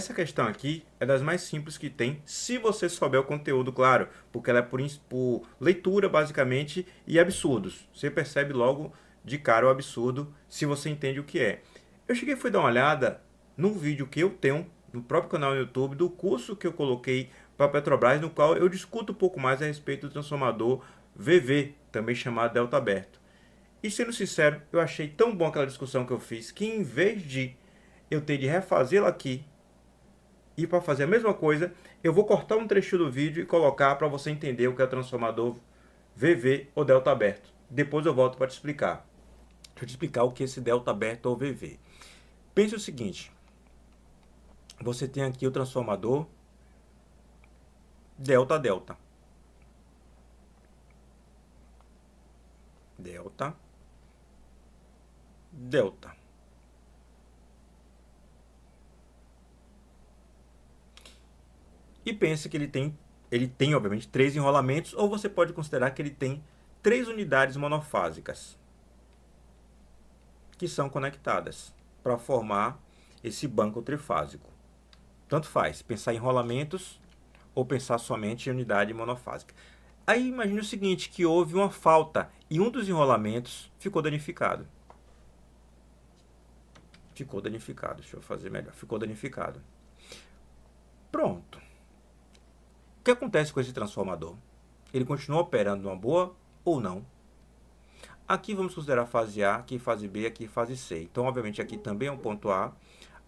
essa questão aqui é das mais simples que tem, se você souber o conteúdo, claro, porque ela é por leitura, basicamente, e absurdos. Você percebe logo de cara o absurdo, se você entende o que é. Eu cheguei e fui dar uma olhada num vídeo que eu tenho no próprio canal no YouTube, do curso que eu coloquei para a Petrobras, no qual eu discuto um pouco mais a respeito do transformador VV, também chamado delta aberto. E sendo sincero, eu achei tão bom aquela discussão que eu fiz, que em vez de eu ter de refazê-la aqui, e para fazer a mesma coisa, eu vou cortar um trecho do vídeo e colocar para você entender o que é o transformador VV ou delta aberto. Depois eu volto para te explicar. Deixa eu te explicar o que é esse delta aberto ou VV. Pense o seguinte, você tem aqui o transformador delta delta. Delta delta. E pense que ele tem obviamente 3 enrolamentos, ou você pode considerar que ele tem 3 unidades monofásicas que são conectadas para formar esse banco trifásico. Tanto faz, pensar em enrolamentos ou pensar somente em unidade monofásica. Aí imagine o seguinte, que houve uma falta e um dos enrolamentos ficou danificado. Ficou danificado, deixa eu fazer melhor, ficou danificado. Pronto. O que acontece com esse transformador? Ele continua operando numa boa ou não? Aqui vamos considerar fase A, aqui fase B, aqui fase C. Então, obviamente, aqui também é o ponto A,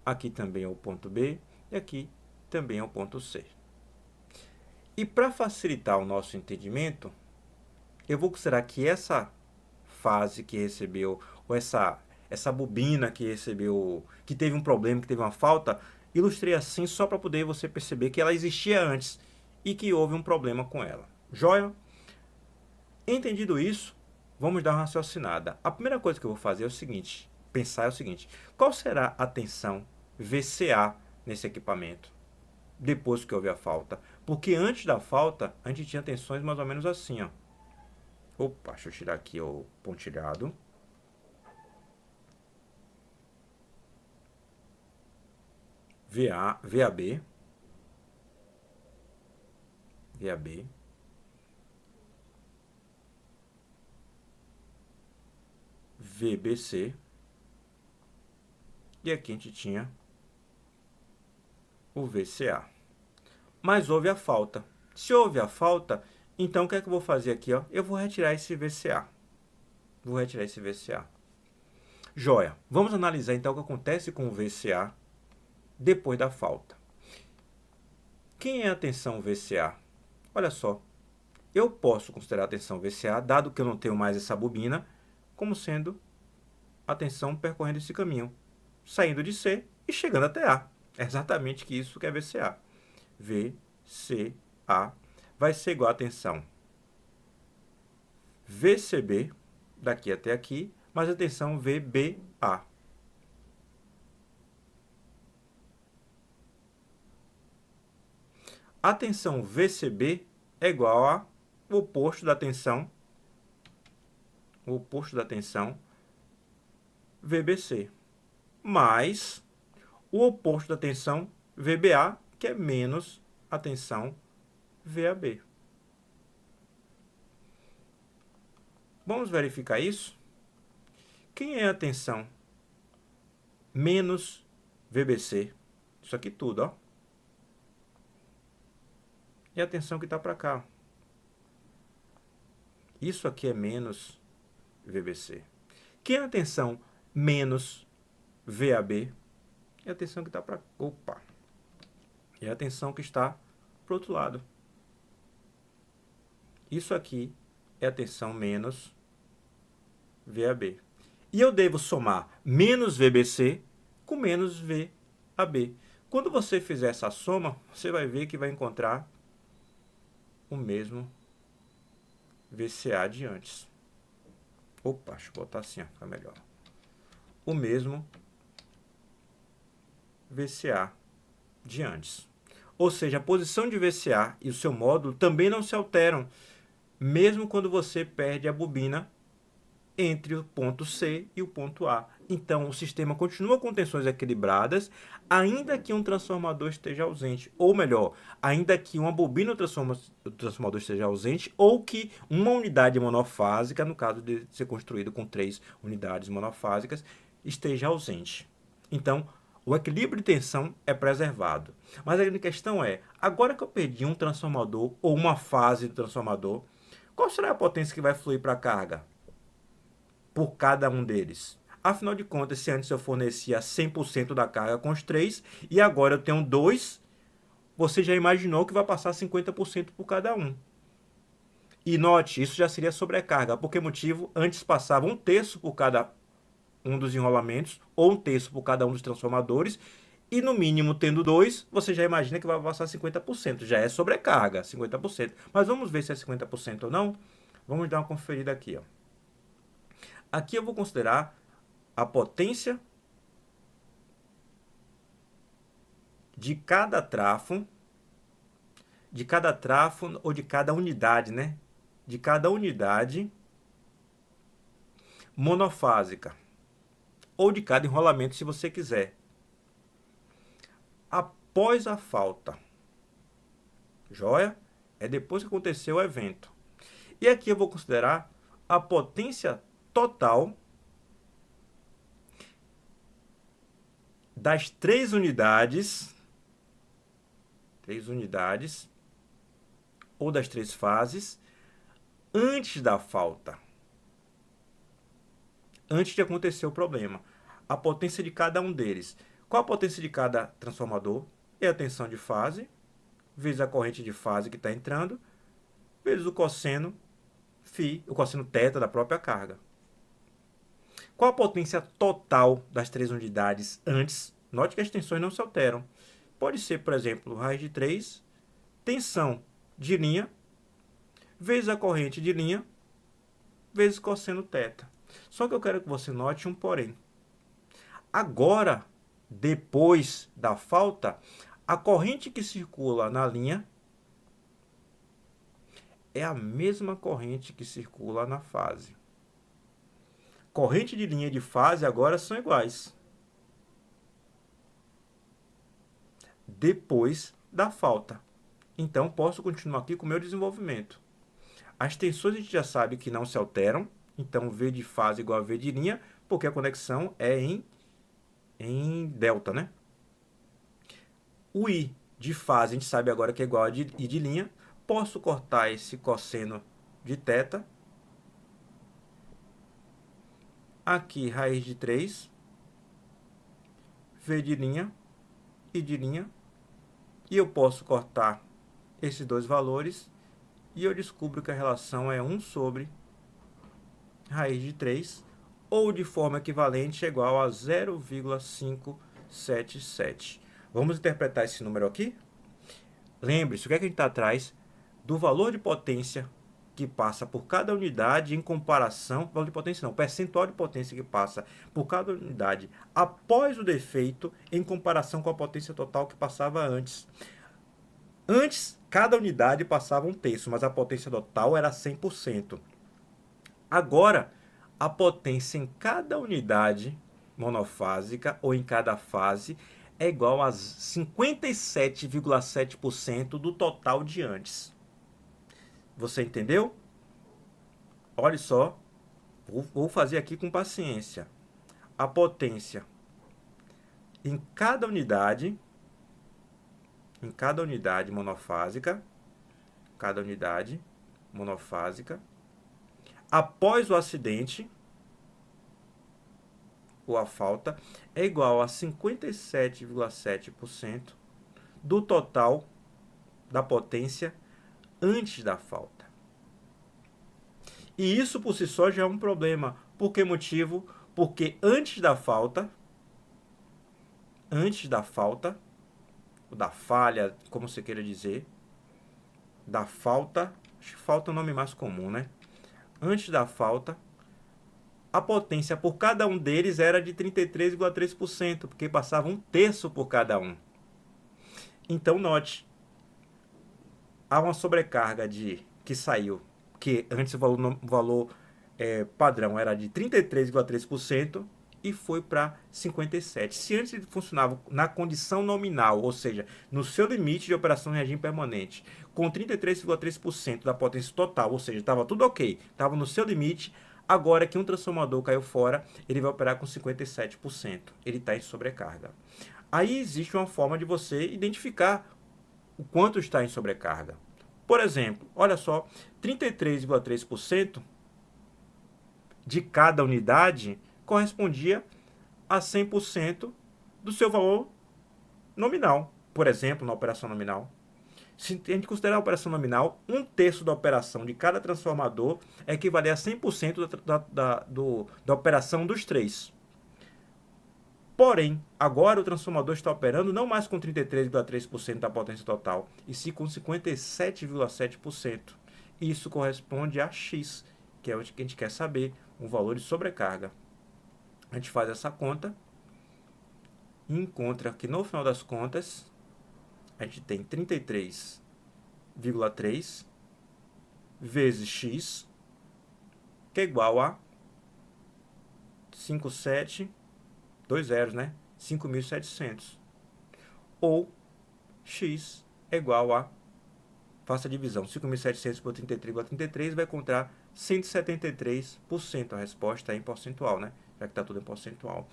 aqui também é o ponto B e aqui também é o ponto C. E para facilitar o nosso entendimento, eu vou considerar que essa fase que recebeu, ou essa bobina que recebeu, que teve um problema, que teve uma falta, ilustrei assim só para poder você perceber que ela existia antes e que houve um problema com ela. Joia? Entendido isso, vamos dar uma raciocinada. A primeira coisa que eu vou fazer é o seguinte, pensar é o seguinte, qual será a tensão VCA nesse equipamento depois que houve a falta? Porque antes da falta, a gente tinha tensões mais ou menos assim, ó. Opa, deixa eu tirar aqui o pontilhado. VAB. VAB. VBC. E aqui a gente tinha o VCA. Mas houve a falta. Se houve a falta, então o que é que eu vou fazer aqui? Ó? Eu vou retirar esse VCA. Vou retirar esse VCA. Joia. Vamos analisar então o que acontece com o VCA depois da falta. Quem é a tensão VCA? Olha só. Eu posso considerar a tensão VCA, dado que eu não tenho mais essa bobina, como sendo a tensão percorrendo esse caminho, saindo de C e chegando até A. É exatamente isso que é VCA. VCA vai ser igual a tensão VCB, daqui até aqui, mais a tensão VBA. A tensão VCB é igual ao oposto da tensão VBC, mais o oposto da tensão VBA, que é menos a tensão VAB. Vamos verificar isso? Quem é a tensão menos VBC? Isso aqui tudo, ó. E a tensão que está para cá. Isso aqui é menos VBC. Quem é a tensão menos VAB? É a tensão que está para... Opa! É a tensão que está para o outro lado. Isso aqui é a tensão menos VAB. E eu devo somar menos VBC com menos VAB. Quando você fizer essa soma, você vai ver que vai encontrar o mesmo VCA de antes. Opa, deixa eu botar assim, ó, fica melhor. O mesmo VCA de antes. Ou seja, a posição de VCA e o seu módulo também não se alteram, mesmo quando você perde a bobina entre o ponto C e o ponto A. Então, o sistema continua com tensões equilibradas, ainda que um transformador esteja ausente. Ou melhor, ainda que uma bobina do transformador esteja ausente, ou que uma unidade monofásica, no caso de ser construído com 3 unidades monofásicas, esteja ausente. Então, o equilíbrio de tensão é preservado. Mas a grande questão é, agora que eu perdi um transformador ou uma fase do transformador, qual será a potência que vai fluir para a carga por cada um deles? Afinal de contas, se antes eu fornecia 100% da carga com os 3 e agora eu tenho 2, você já imaginou que vai passar 50% por cada um. E note, isso já seria sobrecarga. Por que motivo? Antes passava 1/3 por cada um dos enrolamentos, ou 1/3 por cada um dos transformadores, e no mínimo tendo 2, você já imagina que vai passar 50%. Já é sobrecarga, 50%. Mas vamos ver se é 50% ou não? Vamos dar uma conferida aqui. Ó. Aqui eu vou considerar a potência de cada trafo ou de cada unidade, né? De cada unidade monofásica, ou de cada enrolamento, se você quiser, após a falta. Joia? É depois que aconteceu o evento. E aqui eu vou considerar a potência total das 3 unidades ou das 3 fases antes da falta. Antes de acontecer o problema. A potência de cada um deles. Qual a potência de cada transformador? É a tensão de fase, vezes a corrente de fase que está entrando, vezes o cosseno o cosseno θ da própria carga. Qual a potência total das 3 unidades antes? Note que as tensões não se alteram. Pode ser, por exemplo, raiz de 3, tensão de linha, vezes a corrente de linha, vezes cosseno θ. Só que eu quero que você note um porém. Agora, depois da falta, a corrente que circula na linha é a mesma corrente que circula na fase. Corrente de linha e de fase agora são iguais. Depois da falta. Então, posso continuar aqui com o meu desenvolvimento. As tensões a gente já sabe que não se alteram. Então, V de fase igual a V de linha, porque a conexão é em delta, né? O I de fase a gente sabe agora que é igual a I de linha. Posso cortar esse cosseno de θ. Aqui, raiz de 3. V de linha, I de linha. E eu posso cortar esses dois valores. E eu descubro que a relação é 1 sobre raiz de 3. Ou de forma equivalente é igual a 0,577. Vamos interpretar esse número aqui? Lembre-se, o que é que a gente está atrás? Do valor de potência que passa por cada unidade em comparação, valor de potência não, percentual de potência que passa por cada unidade após o defeito em comparação com a potência total que passava antes. Antes, cada unidade passava 1/3, mas a potência total era 100%. Agora, a potência em cada unidade monofásica ou em cada fase é igual a 57,7% do total de antes. Você entendeu? Olha só, vou fazer aqui com paciência. A potência em cada unidade monofásica, após o acidente ou a falta, é igual a 57,7% do total da potência antes da falta. E isso por si só já é um problema. Por que motivo? Porque antes da falta, ou da falha, como você queira dizer, da falta, acho que falta é o nome mais comum, né? Antes da falta, a potência por cada um deles era de 33,3%, porque passava 1/3 por cada um. Então, note, há uma sobrecarga que saiu, que antes o valor padrão era de 33,3% e foi para 57%. Se antes ele funcionava na condição nominal, ou seja, no seu limite de operação em regime permanente, com 33,3% da potência total, ou seja, estava tudo ok, estava no seu limite, agora que um transformador caiu fora, ele vai operar com 57%. Ele está em sobrecarga. Aí existe uma forma de você identificar o quanto está em sobrecarga. Por exemplo, olha só, 33,3% de cada unidade correspondia a 100% do seu valor nominal. Por exemplo, na operação nominal. Se a gente considerar a operação nominal, 1/3 da operação de cada transformador equivale a 100% da operação dos três. Porém, agora o transformador está operando não mais com 33,3% da potência total, e sim com 57,7%. Isso corresponde a X, que é o que a gente quer saber, o valor de sobrecarga. A gente faz essa conta e encontra que no final das contas a gente tem 33,3 vezes X, que é igual a 57, 2 zeros, né? 5.700. Ou X é igual a, faça a divisão, 5.700 por 33,33 vai encontrar 173%. A resposta é em percentual, né? Já que está tudo em percentual.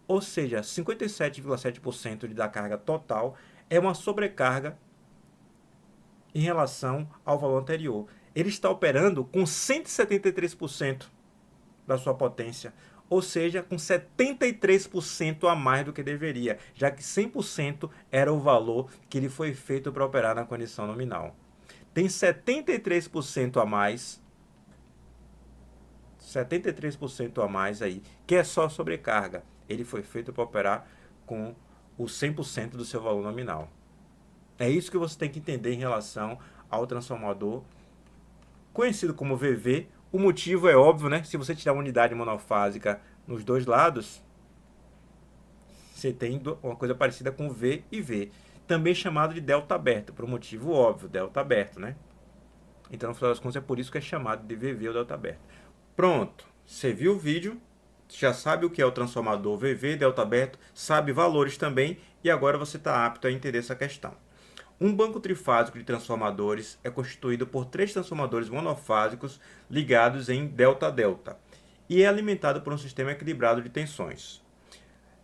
Ou seja, 57,7% da carga total é uma sobrecarga em relação ao valor anterior. Ele está operando com 173% da sua potência, ou seja, com 73% a mais do que deveria, já que 100% era o valor que ele foi feito para operar na condição nominal. Tem 73% a mais, 73% a mais aí, que é só sobrecarga. Ele foi feito para operar com o 100% do seu valor nominal. É isso que você tem que entender em relação ao transformador conhecido como VV. O motivo é óbvio, né? Se você tirar uma unidade monofásica nos dois lados, você tem uma coisa parecida com V e V. Também chamado de delta aberto, por um motivo óbvio, delta aberto, né? Então, no final das contas, é por isso que é chamado de VV ou delta aberto. Pronto, você viu o vídeo, já sabe o que é o transformador VV, delta aberto, sabe valores também, e agora você está apto a entender essa questão. Um banco trifásico de transformadores é constituído por 3 transformadores monofásicos ligados em delta-delta e é alimentado por um sistema equilibrado de tensões.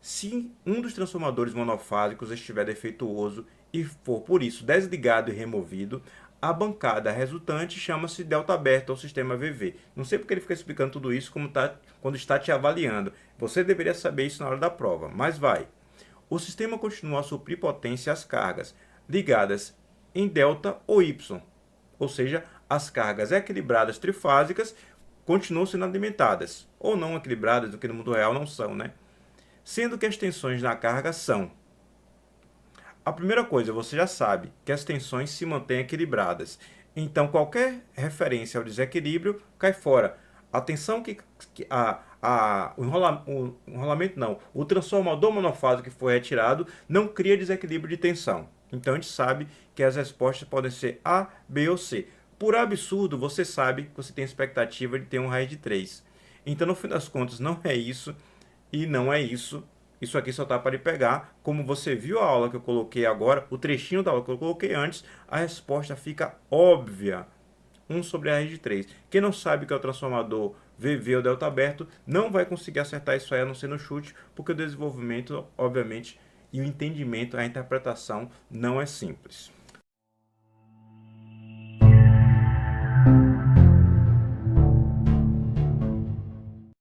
Se um dos transformadores monofásicos estiver defeituoso e for por isso desligado e removido, a bancada resultante chama-se delta aberta ou sistema VV. Não sei porque ele fica explicando tudo isso quando está te avaliando. Você deveria saber isso na hora da prova, mas vai. O sistema continua a suprir potência às cargas ligadas em delta ou Y, ou seja, as cargas equilibradas trifásicas continuam sendo alimentadas, ou não equilibradas, do que no mundo real não são, né? Sendo que as tensões na carga são: a primeira coisa, você já sabe que as tensões se mantêm equilibradas, então qualquer referência ao desequilíbrio cai fora. A tensão o transformador monofásico que foi retirado não cria desequilíbrio de tensão. Então a gente sabe que as respostas podem ser A, B ou C. Por absurdo, você sabe que você tem a expectativa de ter um raiz de 3. Então, no fim das contas, não é isso e não é isso. Isso aqui só está para lhe pegar. Como você viu a aula que eu coloquei agora, o trechinho da aula que eu coloquei antes, a resposta fica óbvia. 1 sobre a raiz de 3. Quem não sabe o que é o transformador VV ou delta aberto, não vai conseguir acertar isso aí a não ser no chute, porque o desenvolvimento, obviamente, e o entendimento, a interpretação não é simples.